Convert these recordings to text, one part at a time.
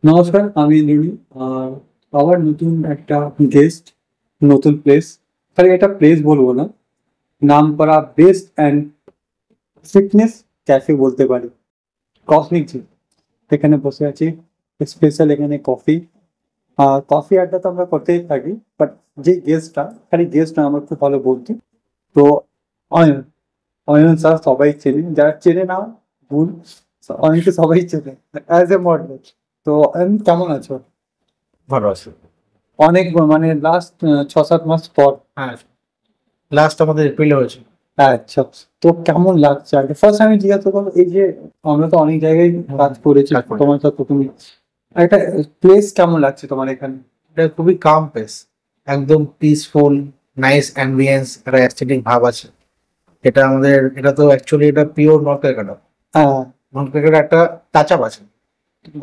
নমস্কার, আমি লিলি। আর আবার নতুন একটা গেস্ট, নতুন প্লেস। খালি এটা প্লেস বলবো না, নাম করা বেস্ট অ্যান্ড ফিটনেস ক্যাফে বলতে পারি, কসমিক জিম। এখানে বসে আছি, স্পেশাল এখানে কফি। আর কফি আড্ডা তো আমরা করতেই থাকি, বাট যে গেস্টটা, খালি গেস্ট না, আমার খুব ভালো বলছি। তো অয়ন, অয়ন স্যার সবাই চেনে, যারা চেনে না ভুল। অয়নকে সবাই চেনে অ্যাজ এ মডেল। তো অয়ন, কেমন আছো? ভালো আছে। অনেক মানে লাস্ট 6-7 মাস পর। হ্যাঁ, লাস্ট আমাদের এপ্রিলে হয়েছে। আচ্ছা, তো কেমন লাগছে আগে ফার্স্ট আমি জিজ্ঞাসা করবো, এই যে আমরা তো অনেক জায়গায় কাজ করেছি, কাজ করেছি। তোমার সাথে তুমি একটা প্লেস কেমন লাগছে তোমার এখানে? এটা খুবই কাম প্লেস, একদম পিসফুল, নাইস অ্যাম্বিয়েন্স, একটা অ্যাস্থেটিক ভাব আছে। এটা তো অ্যাকচুয়ালি এটা পিওর নর্থ ক্যালকাটা। হ্যাঁ, নর্থ ক্যালকাটা একটা টাচ আপ আছে।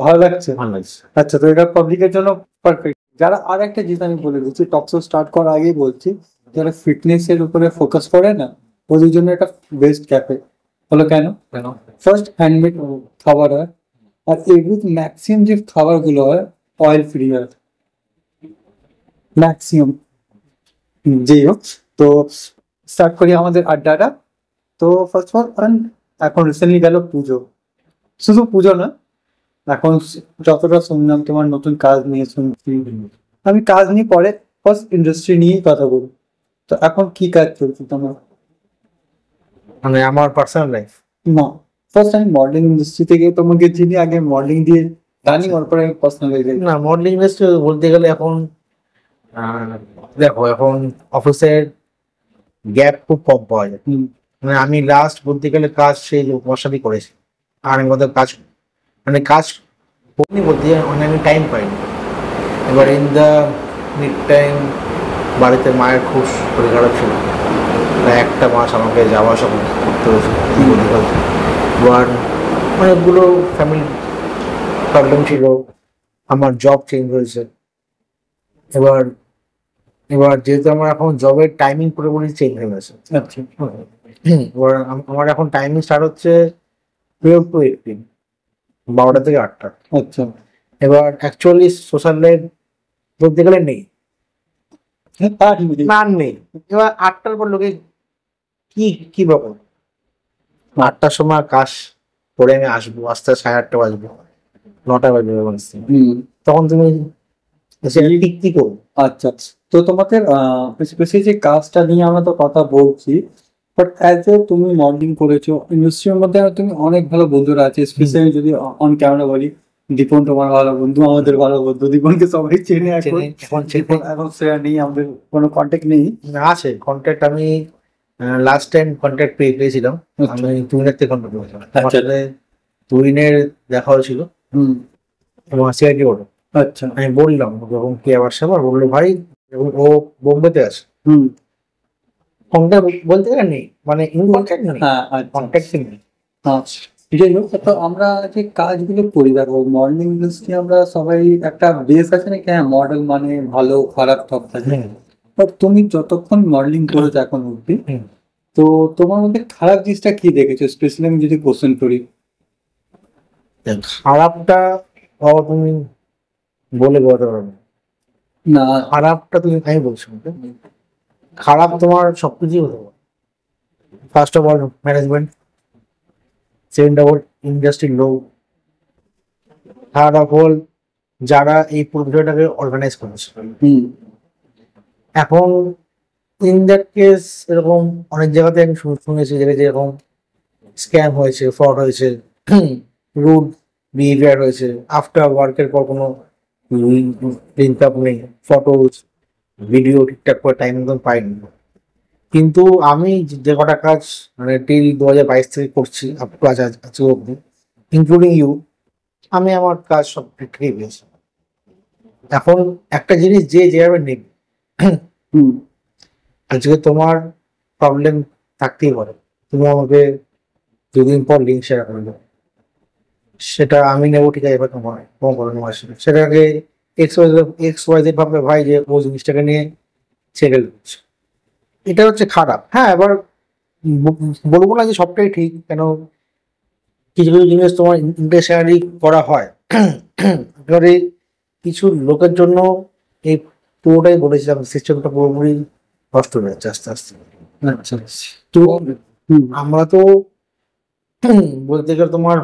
ভালো লাগছে। ভালো লাগছে। আচ্ছা, তো এটা পাবলিকের জন্য পারফেক্ট। যারা আর একটা জিনিস আমি বলে দিচ্ছি, টকশো স্টার্ট করার আগেই বলছি, যারা ফিটনেস এর উপরে ফোকাস করে না, ওদের জন্য একটা বেস্ট ক্যাফে। হলো কেন? কেন? ফার্স্ট হ্যান্ডমেড খাবার হয়, আর এগুলো ম্যাক্সিমাম যে খাবারগুলো হয় অয়েল ফ্রি হয় ম্যাক্সিমাম। যাই হোক, তো স্টার্ট করি আমাদের আড্ডাটা। তো ফার্স্ট অফ অল, এখন রিসেন্টলি গেল পুজো। শুধু পুজো না, এখন যতটা শুনলাম তোমার নতুন কাজ নিয়ে শুনছি। আমি কাজ নিয়ে পরে ফার্স্ট ইন্ডাস্ট্রি নিয়েই কথা বলবো। তো এখন কি কাজ চলছে তোমার? মানে আমার পার্সোনাল লাইফ। না, ফার্স্ট আমি মডেলিং ইন্ডাস্ট্রি থেকে তোমাকে চিনি, আগে মডেলিং দিয়ে জানি, ওর পরে আমি পার্সোনালাইজ। না, মডেলিং ইন্ডাস্ট্রি বলতে গেলে এখন দেখো, এখন অফিসের গ্যাপ খুব কম পাওয়া যায়। মানে আমি লাস্ট বলতে গেলে কাজ সেই বর্ষাতেই করেছি। আর আমি মধ্যে কাজ, মানে কাজ করিনি বলতে মানে আমি টাইম পাইনি। এবার ইন দ্য মিড টাইম বাড়িতে মায়ের খুব শরীর খারাপ ছিল, প্রায় একটা মাস আমাকে যাওয়া আসা করতে হয়েছে। এবার অনেকগুলো ফ্যামিলি প্রবলেম ছিল, আমার জব চেঞ্জ হয়েছে। এবার এবার যেহেতু আমার এখন জবের টাইমিং পুরোপুরি চেঞ্জ হয়ে গেছে। আচ্ছা, এবার আমার এখন টাইমিং স্টার্ট হচ্ছে 12 to 18, 12টা থেকে 8টা। আচ্ছা। এবার অ্যাকচুয়ালি সোশ্যাল লাইফ বলতে গেলে নেই, না নেই। এবার 8টার পর লোকে কি কি ব্যাপার, 8টার সময় কাজ করে আমি আসবো, আসতে 8:30 বাজবো, 9টা বাজবে। তখন তুমি এসে ঠিক কি করবো? আচ্ছা, তো তোমাদের স্পেশালি যে কাজটা নিয়ে আমরা তো কথা বলছি, বাট অ্যাজ এ তুমি মডেলিং করেছো ইন্ডাস্ট্রির মধ্যে, তুমি অনেক ভালো বন্ধুরা আছে। স্পেশালি যদি অন ক্যামেরা বলি, দীপন তোমার ভালো বন্ধু, আমাদের ভালো বন্ধু। দীপনকে সবাই চেনে এখন। দীপন এখন সে নেই, আমাদের কোনো কন্ট্যাক্ট নেই। আছে কন্ট্যাক্ট, আমি লাস্ট টাইম কন্ট্যাক্ট পেয়েছিলাম। আমি টুইনের থেকে কন্ট্যাক্ট পেয়েছিলাম, আমার সাথে টুইনের দেখা হয়েছিল এবং সিআইটি ওটা। আচ্ছা, আমি বললাম যখন কি আবার সেবার বললো ভাই, এবং ও বোম্বেতে আছে। কন্ট্যাক্ট বলতে গেলে নেই, মানে ইন কন্ট্যাক্ট নেই, কন্ট্যাক্ট নেই। যাই হোক, তো আমরা যে কাজগুলো করি, দেখো মডেলিং ইন্ডাস্ট্রি আমরা সবাই একটা বেস আছে নাকি, হ্যাঁ মডেল মানে ভালো খারাপ সব থাকে। বাট তুমি যতক্ষণ মডেলিং করেছো এখন অব্দি, তো তোমার মধ্যে খারাপ জিনিসটা কি দেখেছো? স্পেশালি আমি যদি কোশ্চেন করি। খারাপটা তুমি বলে বোঝাতে পারবে না, খারাপটা তুমি, আমি বলছি খারাপ তোমার সবকিছুই হতে পারে। First of all management, second of all industry low, third of all যারা এই পুরো বিষয়টাকে অর্গানাইজ করেছে। এখন ইন দ্যাট কেস এরকম অনেক জায়গাতে আমি শুনেছি যেরকম স্ক্যাম হয়েছে, ফ্রড হয়েছে, রুড বিহেভিয়ার হয়েছে, আফটার ওয়ার্কের পর কোনো প্রিন্ট আপ নেই, ফটোজ ভিডিও ঠিকঠাক করে টাইম মতন পাইনি। কিন্তু আমি যে কটা কাজ মানে টিল 2022 থেকে করছি আপ টু আজকে অব্দি, ইনক্লুডিং ইউ, আমি আমার কাজ সব ঠিকঠাকই পেয়েছি। এখন একটা জিনিস যে যেভাবে নেবে, আজকে তোমার প্রবলেম থাকতেই পারে, তুমি আমাকে 2 দিন পর লিঙ্ক শেয়ার করবে, সেটা আমি নেবো, ঠিক আছে, এবার তোমার তোমার প্রবলেম আসে, সেটাকে এক্স ওয়াই জেড ভাববে ভাই যে ও জিনিসটাকে নিয়ে ছেড়ে দিচ্ছে, এটা হচ্ছে খারাপ। হ্যাঁ, এবার বলবো না যে সবটাই ঠিক, কেন কিছু কিছু জিনিস তোমার ইন্টেনশনালি করা হয়, এবারে কিছু লোকের জন্য এই পুরোটাই বলেছিলাম, সিস্টেমটা পুরোপুরি নষ্ট হয়ে যাচ্ছে আস্তে আস্তে। আচ্ছা তো হুম আমরা তো বলতে গেলে তোমার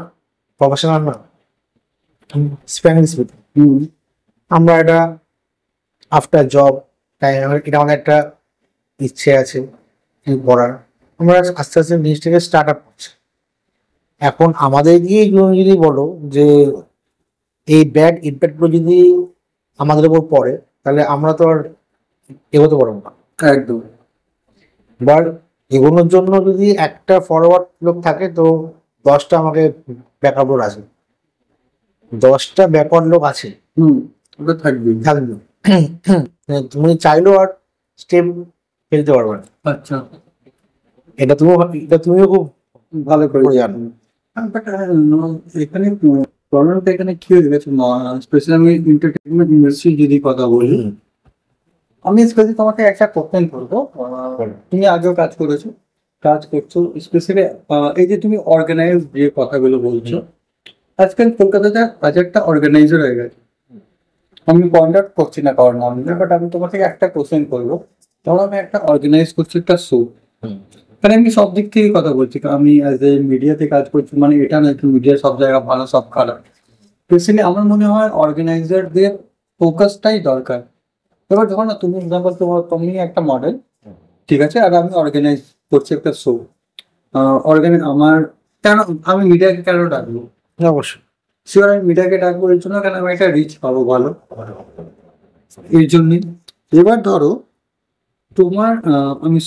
প্রফেশনাল না, স্প্যানিশ স্পিকিং। হুম আমরা এটা আফটার জব টাইম, এটা আমাদের একটা ইচ্ছে আছে করার। আমরা আস্তে আস্তে জিনিসটাকে স্টার্ট আপ করছি। এখন আমাদের গিয়ে যদি বলো যে এই ব্যাড ইম্প্যাক্টগুলো যদি আমাদের উপর পড়ে, তাহলে আমরা তো আর এগোতে পারবো না। একদম এবার এগোনোর জন্য যদি একটা ফরওয়ার্ড লোক থাকে, তো 10টা আমাকে ব্যাকআপ লোক আছে, 10টা ব্যাকওয়ার্ড লোক আছে, হুম ওটা থাকবে থাকবে। তুমি চাইলেও আর স্টেপ ফেলতে পারবে না। আচ্ছা এটা তুমিও খুব ভালো করে করে জানো। বাট এখানে প্রবলেমটা এখানে কি হয়ে গেছে, স্পেশালি আমি এন্টারটেনমেন্ট ইন্ডাস্ট্রি যদি কথা বলি, আমি স্পেশালি তোমাকে একটা কোশ্চেন করবো। তুমি আগেও কাজ করছো স্পেশালি এই যে তুমি অর্গানাইজ যে কথাগুলো বলছো, আজকাল কলকাতাতে বাজারটা অর্গানাইজার হয়ে গেছে। আমি পয়েন্ট আউট করছি না কারণ বাট আমি তোমাকে একটা কোশ্চেন করবো। ধরো আমি একটা অর্গানাইজ করছি একটা শো, মানে আমি সব দিক থেকে কথা বলছি, আমি অ্যাজ এ মিডিয়াতে কাজ করছি, মানে এটা না কি মিডিয়া সব জায়গা ভালো সব খারাপ। স্পেশালি আমার মনে হয় অর্গানাইজারদের ফোকাসটাই দরকার। এবার ধরো না তুমি এক্সাম্পল তুমি একটা মডেল, ঠিক আছে, আর আমি অর্গানাইজ করছি একটা শো। আমার কেন আমি মিডিয়াকে কেন ডাকবো? অবশ্যই। শিওর আমি মিডিয়াকে ডাকবো এর জন্য কেন আমি একটা রিচ পাবো ভালো, এই জন্যই। এবার ধরো তোমার আমি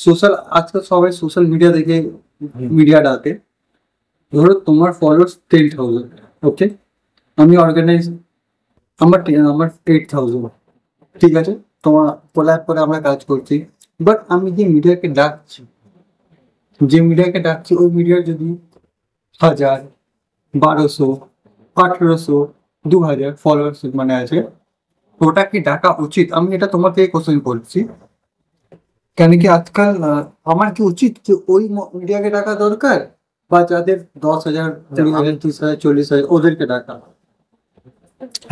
সোশ্যাল, আজকাল সবাই সোশ্যাল মিডিয়া দেখে মিডিয়া ডাকে। ধরো তোমার ফলোয়ার্স 10,000, ওকে, আমি অর্গানাইজ আমার 8,000, ঠিক আছে, তোমার কোলাব করে আমরা কাজ করছি। বাট আমি যে মিডিয়াকে ডাকছি ওই মিডিয়ার যদি 1,000, 1,200, 1,800, 2,000 ফলোয়ার্স মানে আছে, ওটা কি ডাকা উচিত? আমি এটা তোমাকে কোশ্চেন করছি। কেন কি আজকাল আমার কি উচিত যে ওই মিডিয়াকে ডাকা দরকার, বা যাদের 10,000, 20,000, 30,000, 40,000 ওদেরকে ডাকা?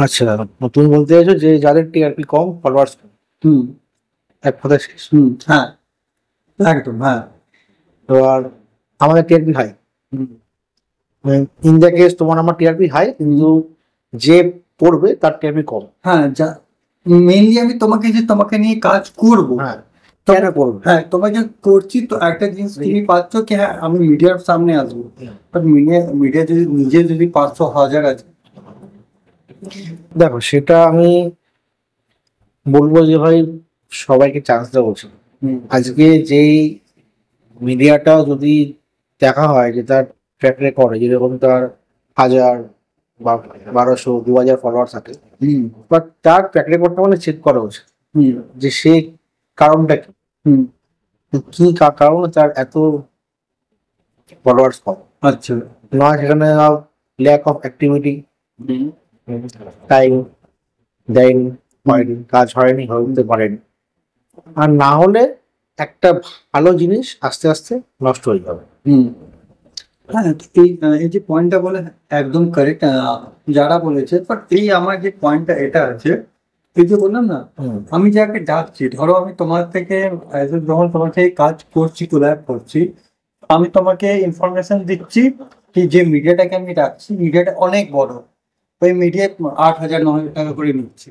আচ্ছা, তুমি বলতে চাইছো যে যাদের টিআরপি কম, ফলোয়ার্স কম, হুম এক কথায় শেষ। হ্যাঁ একদম হ্যাঁ। এবার আমাদের TRP high, in the case তোমার আমার টিআরপি হাই, কিন্তু যে পড়বে তার টিআরপি কম। হ্যাঁ যা মেইনলি আমি তোমাকে নিয়ে কাজ করবো। হ্যাঁ, কেন করবে? হ্যাঁ তোমাকে করছি তো একটা জিনিস তুমি পাচ্ছ কি, হ্যাঁ আমি মিডিয়ার সামনে আসবো, বাট মিডিয়া যদি 500, 1,000 আছে। দেখো, সেটা আমি বলবো যে ভাই সবাইকে চান্স দেওয়া উচিত। আজকে যেই মিডিয়াটা যদি দেখা হয় যে তার ট্র্যাক রেকর্ড যেরকম তার 1,000 বা 1,200, 2,000 ফলোয়ার থাকে, বাট তার ট্র্যাক রেকর্ডটা মানে চেক করা উচিত যে সে কারণটা কি, কি কারণে তার এত ফলোয়ার্স কম। আচ্ছা নয় সেখানে ল্যাক অফ অ্যাক্টিভিটি, টাইম দেয়নি, হয়নি, কাজ হয়নি, হতে পারেনি। আর না হলে একটা ভালো জিনিস আস্তে আস্তে নষ্ট হয়ে যাবে। হ্যাঁ এই যে পয়েন্টটা বলে একদম কারেক্ট যারা বলেছে, বাট এই আমার যে পয়েন্টটা এটা আছে, এই যে বললাম না আমি যাকে ডাকছি, ধরো আমি তোমার থেকে যখন তোমার থেকে কাজ করছি, কোল্যাব করছি, আমি তোমাকে ইনফরমেশন দিচ্ছি কি যে মিডিয়াটাকে আমি ডাকছি মিডিয়াটা অনেক বড়, ওই মিডিয়া 8,000, 9,000 টাকা করে নিচ্ছি।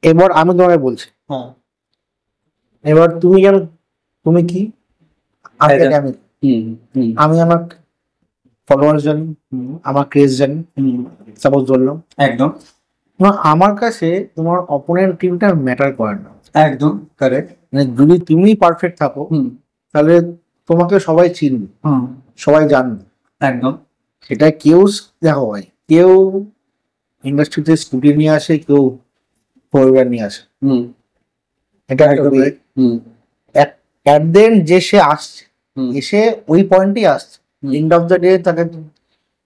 এবার আমি তোমাকে বলছি, হ্যাঁ এবার তুমি জানো তুমি কি, আমি আমার ফলোয়ার্স জানি, আমার ক্রেজ জানি, সাপোজ ধরলাম, একদম আমার কাছে তোমার অপোনেন্ট টিমটা ম্যাটার করে না। একদম কারেক্ট। মানে যদি তুমি পারফেক্ট থাকো, তাহলে তোমাকে সবাই চিনবে, সবাই জানবে। একদম সেটা কেউ দেখো ভাই, কেউ ইন্ডাস্ট্রিতে স্কুটি নিয়ে আসে, কেউ ফোর নিয়ে আসে, এটা অ্যাট দ্য এন্ড যে সে আসছে, এসে ওই পয়েন্টেই আসছে, এন্ড অফ দ্য ডে তাকে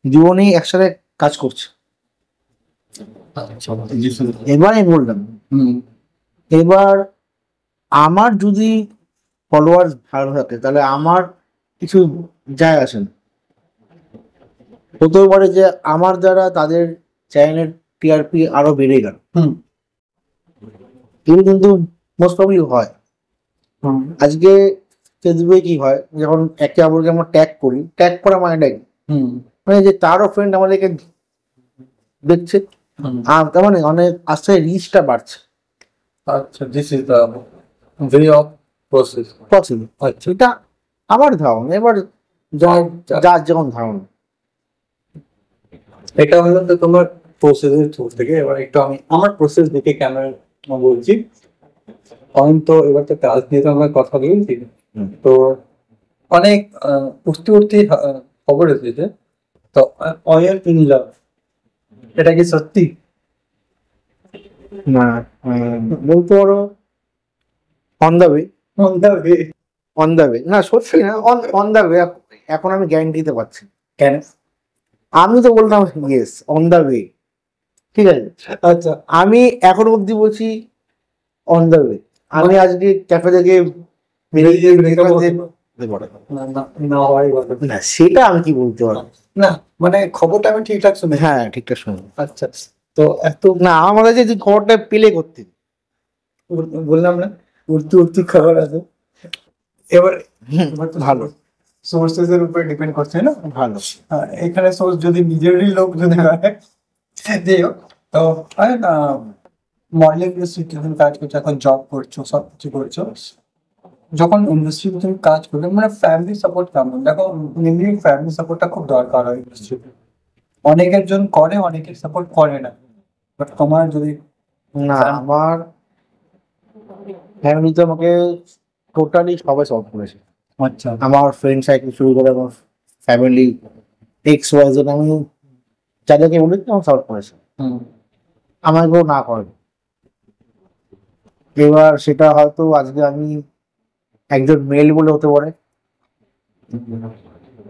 জীবনেই একসাথে কাজ করছে। এবার আমি বললাম, এবার আমার যদি ফলোয়ার্স ভালো থাকে তাহলে আমার কিছু যায় আসে না। হতেও পারে যে আমার দ্বারা তাদের চ্যানেলের টিআরপি আরো বেড়ে গেল। হুম এগুলো কিন্তু মোস্ট প্রবলি হয়। হুম আজকে ফেসবুকে কি হয়, যখন একে অপরকে আমরা ট্যাগ করি, ট্যাগ করা মানেটা কি? হুম মানে যে তারও ফ্রেন্ড আমাদেরকে দেখছে, হুম। আর তার মানে অনেক আস্তে রিচটা বাড়ছে। আচ্ছা, this is the way of process. Possible, আচ্ছা, এটা আমার ধারণা। এবার যার যেমন ধারণা। এটা হলো তো তোমার প্রসেসের থ্রু থেকে। এবার একটু আমি আমার প্রসেস দিকে ক্যামেরা বলছি। অয়ন তো এবার তো কাজ নিয়ে তো আমরা কথা বলছি। তো অনেক উঠতি উঠতি খবর এসেছে। তো অয়ন ইন লাভ, এটা কি সত্যি? না, বলতে পারো on the way. On the way। On the way না, সত্যি না, অন দ্য ওয়ে। এখন আমি গ্যারান্টি দিতে পারছি না। কেন? আমি তো বললাম ইয়েস, অন দ্য ওয়ে, ঠিক আছে। আচ্ছা, আমি এখন অব্দি বলছি অন দ্য ওয়ে। আমি আজকে ক্যাফে থেকে বেরিয়ে গিয়ে দেখলাম যে না না না হয় বলো। না, সেটা আমি কি বলতে পারবো। না মানে খবরটা আমি ঠিকঠাক শুনে। হ্যাঁ, ঠিকঠাক শুনুন। আচ্ছা, তো এত না, আমাদের যে খবরটা পেলে করতে বললাম না উঠতি উঠতি খবর আছে। এবার ভালো সোর্সেস এর উপর ডিপেন্ড করছে না। ভালো। এখানে সোর্স যদি নিজেরই লোক যদি হয়, যাই হোক। তো মডেলিং ইন্ডাস্ট্রিতে তুমি কাজ করছো, এখন জব করছো, সব কিছু করছো। যখন ইন্ডাস্ট্রিতে তুমি কাজ করবে মানে ফ্যামিলি সাপোর্ট কেমন? দেখো, মেনলি ফ্যামিলি সাপোর্টটা খুব দরকার হয় ইন্ডাস্ট্রিতে। অনেকের জন করে, অনেকের সাপোর্ট করে না। বাট তোমার যদি না, আমার ফ্যামিলি তো আমাকে টোটালি সবাই সাপোর্ট করেছে। আচ্ছা আমার ফ্রেন্ড সার্কেল শুরু করে আমার ফ্যামিলি এক্স ওয়াই জেড, আমি যাদেরকে বলেছি আমার সাপোর্ট করেছে। হুম আমাকেও না করে। এবার সেটা হয়তো আজকে আমি একজন মেল বলে হতে পারে,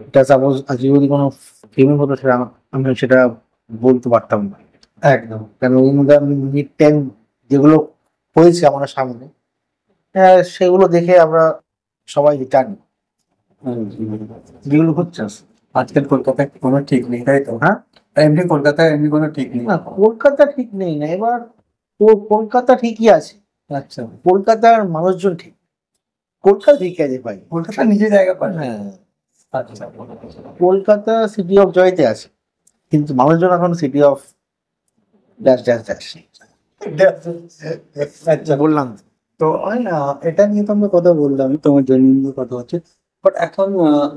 এটা সাপোজ আজকে যদি কোনো ফিমেল হতো সেটা আমি সেটা বলতে পারতাম না। একদম। কারণ ওই মধ্যে আমি মিড টাইম যেগুলো হয়েছে আমার সামনে, সেগুলো দেখে আমরা সবাই জানি যেগুলো হচ্ছে। আজকাল কলকাতায় কোনো ঠিক নেই, তাই তো? হ্যাঁ, এমনি কলকাতায় এমনি কোনো ঠিক নেই। না কলকাতা ঠিক নেই না, এবার কলকাতা ঠিকই আছে। আচ্ছা, কলকাতার মানুষজন ঠিক, কলকাতা ঠিক আছে ভাই। কলকাতা নিজের জায়গা পায়। হ্যাঁ, আচ্ছা কলকাতা সিটি অফ জয়তে আছে, কিন্তু মানুষজন এখন city of dash dash dash. আচ্ছা, বললাম তো। তো হয় না, এটা নিয়ে তো আমরা কথা বললাম, তোমার জন্য কথা হচ্ছে। বাট এখন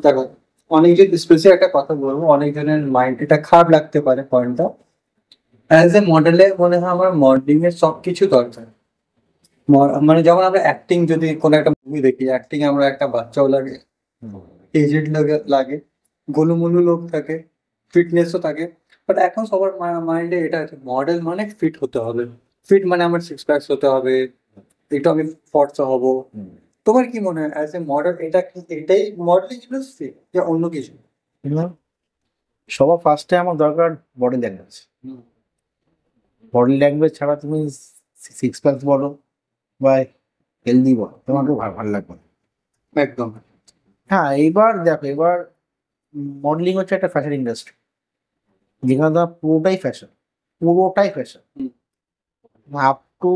দেখো, অনেকজন স্পেশালি একটা কথা বলবো, অনেকজনের মাইন্ড এটা খারাপ লাগতে পারে পয়েন্টটা। অ্যাজ এ মডেলে মনে হয় আমার মডেলিং এর সবকিছু দরকার। মানে যেমন আমরা অ্যাক্টিং, যদি কোনো একটা মুভি দেখি, অ্যাক্টিং আমরা একটা বাচ্চাও লাগে, এজেড লাগে, গোলুমোলু লোক থাকে, ফিটনেসও থাকে। বাট এখন সবার মাইন্ডে এটা আছে, মডেল মানে ফিট হতে হবে। ফিট মানে আমার সিক্স প্যাকস হতে হবে, একটু আমি ফর্সা হব। তোমার কি মনে হয় অ্যাজ এ মডেল এটা কি, এটাই মডেলিং ইন্ডাস্ট্রি যে অন্য কিছু? সবার ফার্স্টে আমার দরকার বডি ল্যাঙ্গুয়েজ। বডি ল্যাঙ্গুয়েজ ছাড়া তুমি সিক্স প্যাকস বলো বা হেলদি বলো, তোমাকে ভালো লাগবে না। একদম। হ্যাঁ, এইবার দেখো, এবার মডেলিং হচ্ছে একটা ফ্যাশন ইন্ডাস্ট্রি, যেখানে তোমার পুরোটাই ফ্যাশন, পুরোটাই ফ্যাশন, আপ টু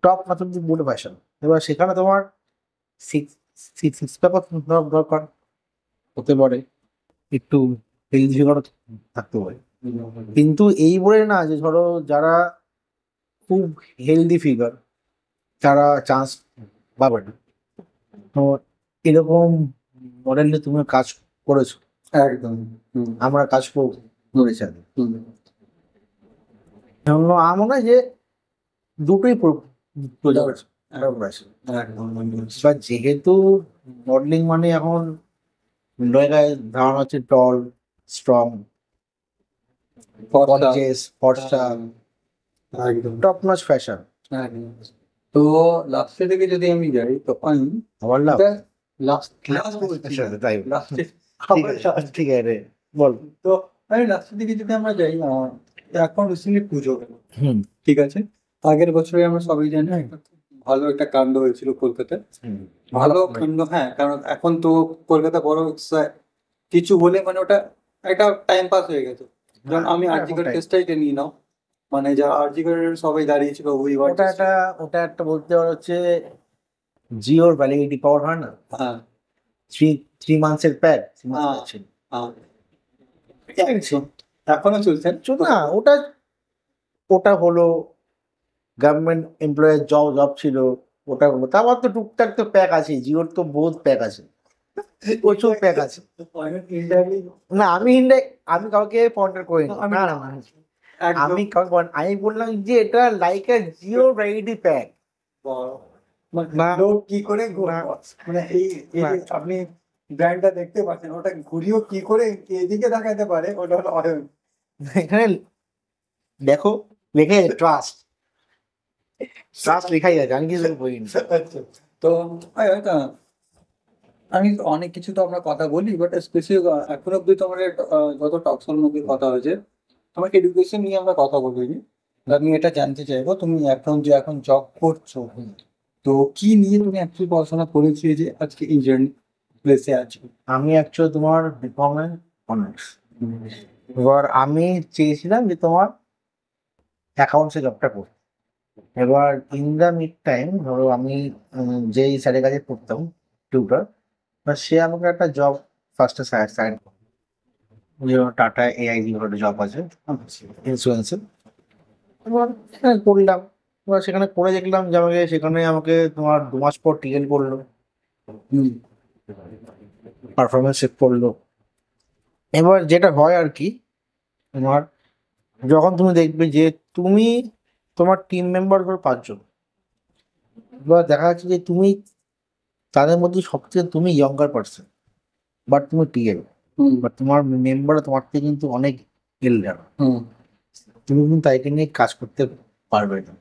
টপ মাত্র পুরো ফ্যাশন। এবার সেখানে তোমার সিক্স সিক্স প্যাকও দরকার হতে পারে, একটু হেলদি ফিগারও থাকতে পারে। কিন্তু এই বলে না যে ধরো যারা খুব হেলদি ফিগার তারা চান্স পাবে না। তো এরকম মডেল নিয়ে তুমি কাজ করেছো, একদম। আমরা কাজ করেছি আগে। আমরা যে দুটোই প্রয়োজন আছে। একদম। এবার যেহেতু মডেলিং মানে এখন নয়গায় ধারণা হচ্ছে টল, স্ট্রং, গর্জিয়াস, ফর্সা, একদম। Top notch fashion. একদম। তো লাস্টের দিকে যদি আমি যাই, তো আমি আবার লাভ লাস্ট তাই লাস্টে ঠিক আছে রে, বল। তো আমি লাস্টের দিকে যদি আমরা যাই, এখন রিসেন্টলি পুজো গেল, হুম ঠিক আছে। আগের বছরে আমরা সবাই জানি একটা ভালো একটা কাণ্ড হয়েছিল কলকাতায়। ভালো কাণ্ড, হ্যাঁ, কারণ এখন তো কলকাতা বড় কিছু হলে মানে ওটা একটা টাইম পাস হয়ে গেছে। যেমন আমি আর্টিকেল টেস্টটাই নিয়ে নাও, মানে যারা আর্জিকার সবাই দাঁড়িয়েছিল ওই ওটা একটা বলতে পারো হচ্ছে জিওর ভ্যালিডিটি পাওয়ার হয় না, হ্যাঁ 3 মান্থসের প্যাক হ্যাঁ হ্যাঁ এখনো চলছে না। ওটা ওটা হলো গভর্নমেন্ট এমপ্লয়ের জব ছিল, ওটা হলো। তারপর তো টুকটাক তো প্যাক আছে, জিওর তো বহুত প্যাক আছে, প্রচুর প্যাক আছে। না আমি কাউকে পয়েন্টার করি না, না না, আমি কাউকে আমি বললাম যে এটা like a Jio validity pack. না লোক কি করে না, মানে এই না। আপনি ব্র্যান্ডটা দেখতে পাচ্ছেন, ওটা ঘুরিয়েও কি করে এদিকে দেখাতে পারে, ওটা হলো অয়ন। এখানে দেখো লেখা আছে ট্রাস্ট লেখাই আছে, আমি কিছু বলিনি। আচ্ছা, তো আমি অনেক কিছু তো আমরা কথা বলি, বাট স্পেসিফিক এখন অব্দি তো আমাদের যত টকশোর মধ্যে কথা হয়েছে, তোমার এডুকেশন নিয়ে আমরা কথা বলিনি। আমি এটা জানতে চাইবো, তুমি এখন জব করছো, তো কি নিয়ে তুমি অ্যাকচুয়ালি পড়াশোনা করেছি যে আজকে এই প্লেসে আছো? আমি অ্যাকচুয়ালি তোমার বিকম অনার্স। এবার আমি চেয়েছিলাম যে তোমার অ্যাকাউন্টসে জবটা করতে। এবার ইন দ্য মিড টাইম ধরো আমি যেই স্যারের কাছে পড়তাম টিউটার, সে আমাকে একটা জব ফার্স্টে সাইন টাটা এআইজি একটা জব আছে ইন্স্যুরেন্সে। এবার সেখানে করলাম। এবার সেখানে করে দেখলাম যে সেখানে আমাকে তোমার 2 মাস পর টিএল করলো, পারফরমেন্স চেক করলো। এবার যেটা হয় আর কি, তোমার যখন তুমি দেখবে যে তোমার টিম মেম্বার ধরো 5 জন, এবার দেখা যাচ্ছে যে তাদের মধ্যে সবথেকে তুমি ইয়ঙ্গার পার্সন, বাট তুমি টিএল, বাট তোমার মেম্বার তোমার থেকে কিন্তু অনেক এল্ডার, তুমি কিন্তু তাইকে নিয়ে কাজ করতে পারবে না।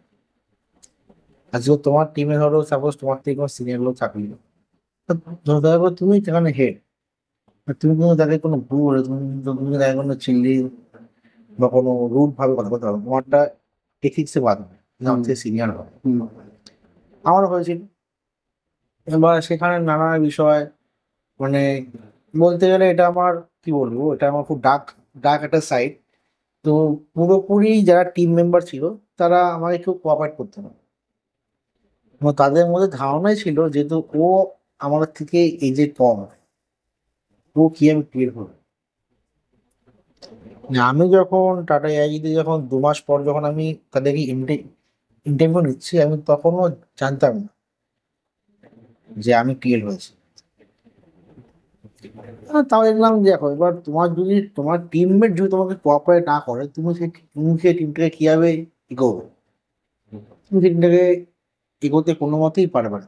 আজকে তোমার টিমে ধরো সাপোজ তোমার থেকে কোনো সিনিয়র লোক থাকলো, ধরো তুমি সেখানে হেড, তুমি কিন্তু তাকে কোনো ভুল, তুমি তাকে কোনো চিল্লি বা কোনো রুট ভাবে কথা বলতে পারো, তোমারটা এথিক্সে বাঁধবে না, আমার থেকে সিনিয়র হবে। আমার হয়েছিল। এবার সেখানে নানা বিষয়, মানে বলতে গেলে এটা আমার কি বলবো, এটা আমার খুব ডার্ক ডার্ক একটা সাইড। তো পুরোপুরি যারা টিম মেম্বার ছিল তারা আমাকে কেউ কোঅপারেট করতে না, এবং তাদের মধ্যে ধারণাই ছিল যেহেতু ও আমার থেকে এজে কম, ও কি আমি ক্লিয়ার করবো। আমি যখন টাটা এআইতে যখন 2 মাস পর যখন আমি তাদেরকে ইন্টারভিউ নিচ্ছি, আমি তখনও জানতাম না যে আমি ক্লিয়ার হয়েছি। তাও দেখলাম যে দেখো, এবার তোমার টিমমেট যদি তোমাকে কোঅপারেট না করে, তুমি সেই টিমটাকে কিভাবে এগোবে? তুমি সেই টিমটাকে এগোতে কোনো মতেই পারবে না।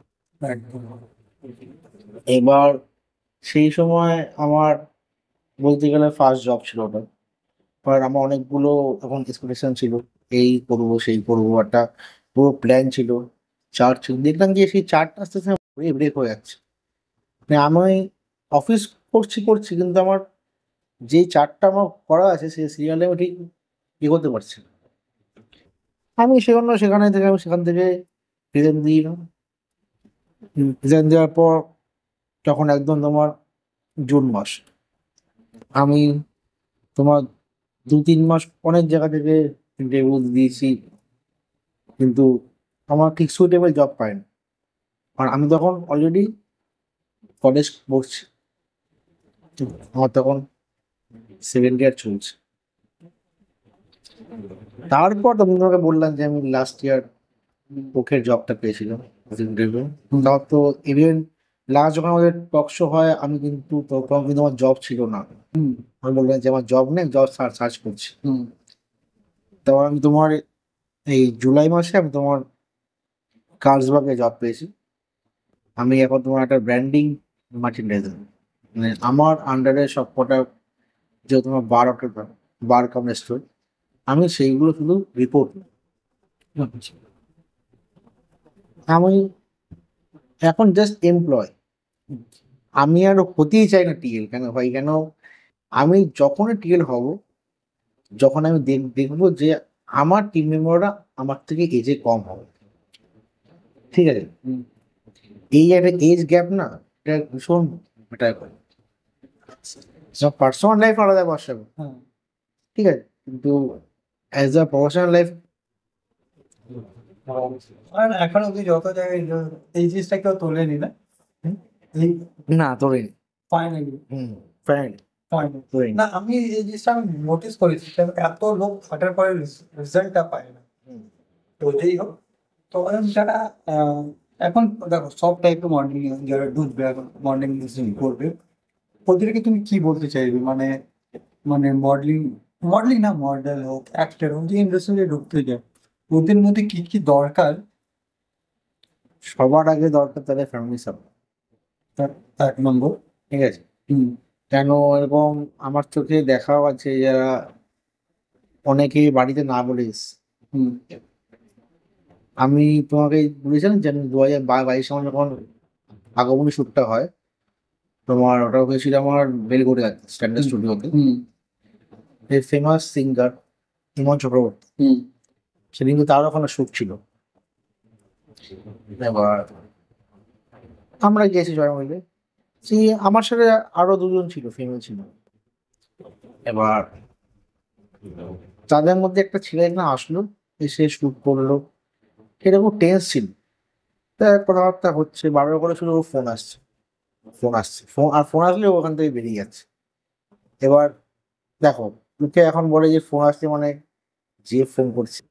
এবার সেই সময় আমার বলতে গেলে ফার্স্ট জব ছিল ওটা। এবার আমার অনেকগুলো এখন এক্সপেকটেশন ছিল, এই করবো সেই করবো, একটা পুরো প্ল্যান ছিল, চার্ট ছিল। দেখলাম যে সেই চার্টটা আস্তে আস্তে ব্রেক হয়ে যাচ্ছে। মানে আমি অফিস করছি কিন্তু আমার যে চার্টটা আমার করা আছে সেই সিরিয়ালে আমি ঠিক এগোতে পারছি না। আমি সেখান থেকে রিজাইন দিলাম। রিজাইন দেওয়ার পর তখন একদম তোমার জুন মাস, আমি তোমার 2-3 মাস অনেক জায়গা থেকে ইন্টারভিউ দিয়েছি, কিন্তু আমার ঠিক সুইটেবল জব পাইনি। আর আমি তখন অলরেডি কলেজ পড়ছি, আমার তখন 2nd ইয়ার চলছে। তারপর তোমাকে বললাম যে আমি লাস্ট ইয়ার ওকে জবটা পেয়েছিলাম ইন্টারভিউ। তাও তো ইভেন লাস্ট যখন আমাদের টক শো হয়, আমি কিন্তু তখন কিন্তু আমার জব ছিল না। আমি বললাম যে আমার জব নেই, জব সার্চ করছি। তারপর আমি তোমার এই জুলাই মাসে আমি তোমার কার্লসবার্গে জব পেয়েছি। আমি এখন তোমার একটা ব্র্যান্ডিং মার্চেন্ডাইজার, মানে আমার আন্ডারে সব কটা যে তোমার বার কাম রেস্টুরেন্ট, আমি সেইগুলো শুধু রিপোর্ট। আমি এখন জাস্ট এমপ্লয়, আমি আর হতেই চাই না টিএল। কেন ভাই, কেন আমি যখনই টিএল হব, যখন আমি দেখবো যে আমার টিম মেম্বাররা আমার থেকে এজে কম হবে, ঠিক আছে, এই একটা এজ গ্যাপ না, এটা ভীষণ ম্যাটার করে। পার্সোনাল লাইফ আলাদা বসাবো, ঠিক আছে, কিন্তু অ্যাজ আ প্রফেশনাল লাইফ আর এখন অব্দি যত জায়গায় এই জিনিসটা কেউ তোলেনি না, এই না তোলেনি। Finally finally তোলেনি। না, আমি এই জিনিসটা আমি নোটিস করেছি যে এত লোক ফাটার পরে রেজাল্টটা পায় না। তো যেই হোক, তো যারা এখন দেখো সব টাইপের মডেলিং যারা ঢুকবে এখন মডেলিং করবে, ওদেরকে তুমি কি বলতে চাইবে? মানে মানে মডেলিং মডেলিং না, মডেল হোক অ্যাক্টর হোক, যে ইন্ডাস্ট্রিতে ঢুকতে যায় ওদের মধ্যে কি কি দরকার? সবার আগে দরকার তাদের ফ্যামিলি সাপোর্ট, এক নম্বর। ঠিক আছে? কেন এরকম আমার চোখে দেখাও আছে যারা অনেকেই বাড়িতে না বলে এসছে। আমি তোমাকে বলেছিলাম যে 2022 সালে যখন আগমনী শ্যুটটা হয়, তোমার ওটা হয়েছিল আমার বেলগড়ে স্ট্যান্ডার্ড স্টুডিওতে। এই ফেমাস সিঙ্গার ইমন চক্রবর্তী, সেদিন কিন্তু তারও ওখানে শ্যুট ছিল। এবার আমরা গিয়েছি সবাই মিলে, সেই আমার সাথে আরো দুজন ছিল, ফিমেল ছিল। এবার তাদের মধ্যে একটা ছেলে না আসলো, এসে শ্যুট করলো, এরকম টেন্স ছিল। তা কথাবার্তা হচ্ছে, বারবার করে শুধু ফোন আসছে, ফোন আসলে ওখান থেকে বেরিয়ে যাচ্ছে। এবার দেখো, লোকে এখন বলে যে ফোন আসছে মানে যে ফোন করছে,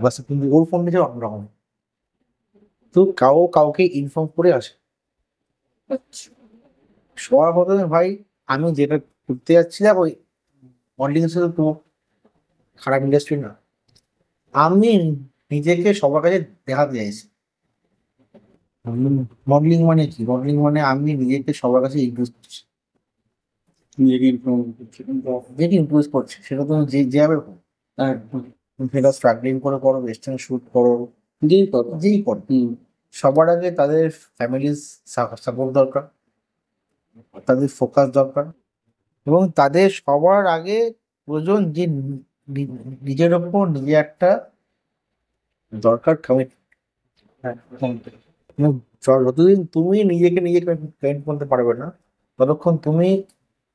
বাস কিন্তু ওর ফোন নিচে অন্যরকম। তো কাউকে ইনফর্ম করে আসে। সবার প্রথমে ভাই আমি যেটা করতে যাচ্ছি, দেখো মডেলিং সাথে তো খারাপ ইন্ডাস্ট্রি না, আমি নিজেকে সবার কাছে দেখাতে চাইছি। মডেলিং মানে কি? মডেলিং মানে আমি নিজেকে সবার কাছে ইমপ্রেস করছি, নিজেকে ইমপ্রেস করছি। সেটা তুমি যে যেভাবে হোক, তুমি সেটা স্ট্রাগলিং করে করো, ওয়েস্টার্ন শুট করো, যেই করো, সবার আগে তাদের ফ্যামিলির সাপোর্ট দরকার, তাদের ফোকাস দরকার, এবং তাদের সবার আগে প্রয়োজন যে নিজের ওপর নিজে একটা দরকার কমিট। যতদিন তুমি নিজেকে কমিট করতে পারবে না, ততক্ষণ তুমি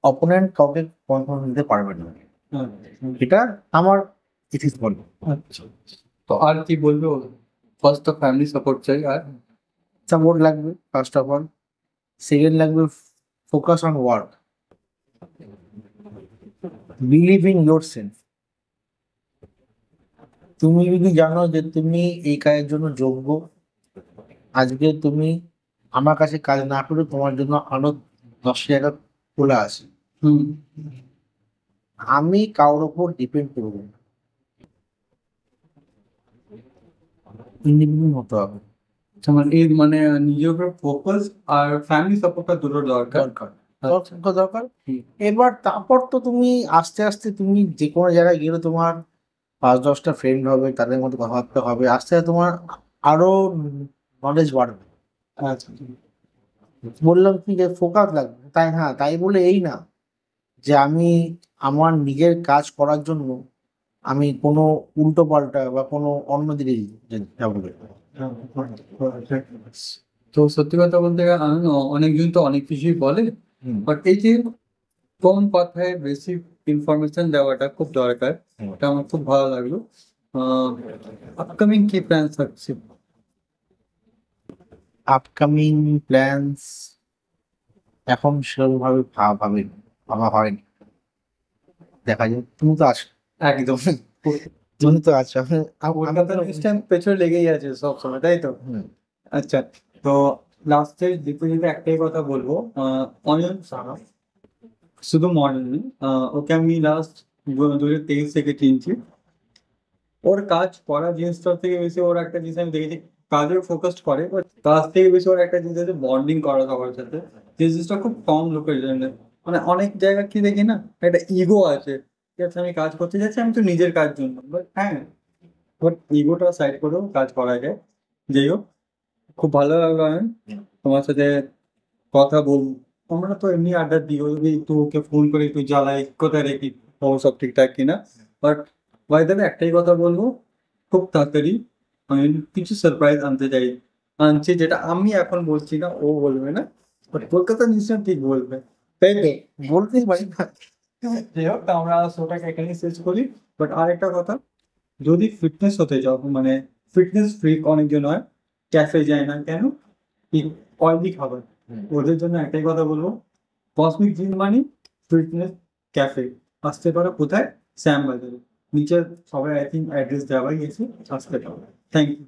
অপোনেন্ট কাউকে কন্ট্রোল নিতে পারবে না। এটা আমার ইথিক্স বলে। আচ্ছা, তো আর কি বলবো? ফার্স্ট তো ফ্যামিলি সাপোর্ট চাই, আর সাপোর্ট লাগবে ফার্স্ট অফ অল। সেকেন্ড লাগবে focus on work, believe in your self. তুমি যদি জানো যে তুমি এই কাজের জন্য যোগ্য, আজকে তুমি আমার কাছে কাজ না করে তোমার জন্য আরো 10 জায়গা খোলা আছে, আমি কারোর ওপর ডিপেন্ড করবো না, ইন্ডিপেন্ডেন্ট হতে হবে। মানে এই মানে নিজের উপর ফোকাস আর ফ্যামিলি সাপোর্টটা দুটো দরকার। দরকার। এবার তারপর তো তুমি আস্তে আস্তে তুমি যে কোনো জায়গায় গেলে তোমার 5-10টা ফ্রেন্ড হবে, তাদের মধ্যে কথাবার্তা হবে, আস্তে আস্তে তোমার আরো নলেজ বাড়বে। আচ্ছা, বললাম কি যে ফোকাস লাগবে, তাই হ্যাঁ, তাই বলে এই না যে আমি আমার নিজের কাজ করার জন্য আমি কোনো উল্টো পাল্টা বা কোনো অন্য দিকে যাবো। তো সত্যি কথা বলতে গেলে আমি অনেকজন তো অনেক কিছুই বলে, বাট এই যে কম কথায় বেশি ইনফরমেশন দেওয়াটা খুব দরকার, এটা আমার খুব ভালো লাগলো। আপকামিং কি প্ল্যান থাকছে? আপকামিং প্ল্যানস এখন সেরকমভাবে ভাবা হয়নি, দেখা যায়। তুমি তো আছো, একদম, তুমি তো আছো। কলকাতার সিস্টেম পেছনে লেগেই আছে সবসময়, তাই তো? আচ্ছা, তো লাস্টের দিকে যদি একটাই কথা বলবো, অনিয়ন সাহা শুধু মডেল নেই, ওকে আমি লাস্ট 2023 থেকে চিনছি। ওর কাজ করা জিনিসটার থেকে বেশি ওর একটা জিনিস আমি দেখেছি, কাজে ফোকাস করে, বাট কাজ থেকে বেশি ওর একটা জিনিস আছে বন্ডিং করা সবার সাথে। যে জিনিসটা খুব কম লোকের জন্য, মানে অনেক জায়গা কি দেখি না, একটা ইগো আছে, ঠিক আছে আমি কাজ করতে যাচ্ছি, আমি তো নিজের কাজ জন্য, বাট হ্যাঁ, বাট ইগোটা সাইড করেও কাজ করা যায়। যাই হোক, খুব ভালো লাগলো আমি তোমার সাথে কথা বলবো। আমরা তো এমনি আড্ডা দিই, ওই একটু ওকে ফোন করে একটু জ্বালাই কোথায় রেখি, খবর সব ঠিকঠাক কিনা। বাট ভাই দাদা একটাই কথা বলবো, খুব তাড়াতাড়ি আমি কিছু সারপ্রাইজ আনছি, যেটা আমি এখন বলছি না, ও বলবে না, বাট কলকাতা নিশ্চয় ঠিক বলবে, তাই তো? বলতেই পারি। যাই হোক, তা আমরা শোটাকে এখানেই শেষ করি। বাট আরেকটা কথা, যদি ফিটনেস হতে চাও, মানে ফিটনেস ফ্রিক অনেকজন হয়, ক্যাফে যায় না কেন? অয়েলি খাবার। ওদের জন্য একটাই কথা বলবো, কসমিক জিম মানে ফিটনেস ক্যাফে। আসতে পারো কোথায়? শ্যামবাজারে। নিচে সবাই আই থিঙ্ক অ্যাড্রেস দেওয়াই গেছে, আসতে পারো। Thank you.